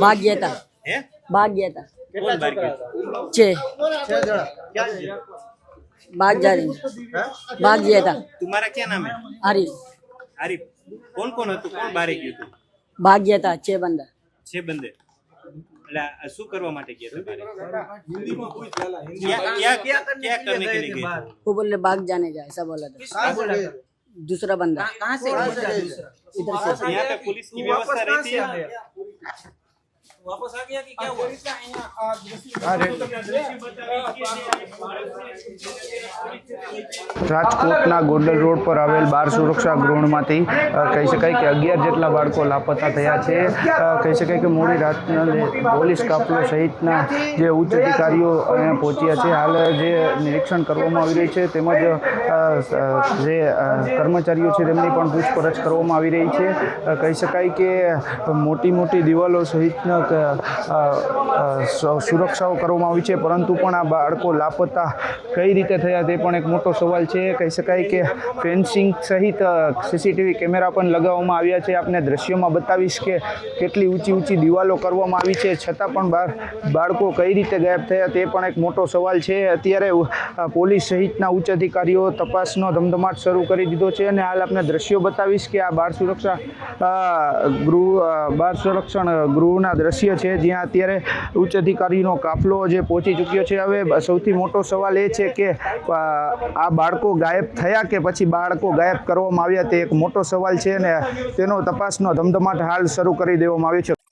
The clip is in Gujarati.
भाग गया था। હે भाग गया था। કોણ બહાર ગયું? 6 छह जણા क्या है? भाग जा रही भाग गया था। तुम्हारा क्या नाम है? आरिफ आरिफ कौन कौन હતું કોણ બહાર ગયું હતું? भाग गया था 6 बंदा। 6 બંદે એટલે આ શું કરવા માટે ગયા હતા બહાર? क्या क्या क्या करने के लिए गए थे? वो बोले भाग जाने का ऐसा बोला था। दूसरा बंदा कहाँ से इधर से। यहाँ पे पुलिस की व्यवस्था रहती है? वापस आ गया कि क्या हुआ? રાજકોટના ગોંડલ રોડ પર આવેલ બાળ સુરક્ષા ગૃહમાંથી કહી શકાય કે 11 જેટલા બાળકો લાપતા થયા છે। કહી શકાય કે મોડી રાતના પોલીસ કાફલો સહિતના જે ઉચ્ચ અધિકારીઓ અહીંયા પહોંચ્યા છે। હાલ જે નિરીક્ષણ કરવામાં આવી રહી છે તેમજ જે કર્મચારીઓ છે તેમની પણ પૂછપરછ કરવામાં આવી રહી છે। કહી શકાય કે મોટી મોટી દિવાલો સહિતના સુરક્ષાઓ કરવામાં આવી છે, પરંતુ પણ આ બાળકો લાપતા કઈ રીતે થયા તે પણ એક મોટો સવાલ છે। કહી શકાય કે ફેન્સિંગ સહિત સીસીટીવી કેમેરા પણ લગાવવામાં આવ્યા છે। આપને દ્રશ્યોમાં બતાવીશ કે કેટલી ઊંચી દિવાલો કરવામાં આવી છે, છતાં પણ બાળકો કઈ રીતે ગાયબ થયા તે પણ એક મોટો સવાલ છે। અત્યારે પોલીસ સહિતના ઉચ્ચ અધિકારીઓ તપાસનો ધમધમાટ શરૂ કરી દીધો છે અને હાલ આપને દ્રશ્યો બતાવીશ કે આ બાળ સંરક્ષણ ગૃહના દ્રશ્ય છે, જ્યાં અત્યારે ઉચ્ચ અધિકારીનો કાફલો જે પહોંચી ચૂક્યો છે। હવે સૌથી મોટો સવાલ એ છે કે આ બાળકો ગાયબ થયા કે પછી બાળકો ગાયબ કરવામાં આવ્યા તે એક મોટો સવાલ છે અને તેનો તપાસનો ધમધમાટ હાલ શરૂ કરી દેવામાં આવ્યો છે।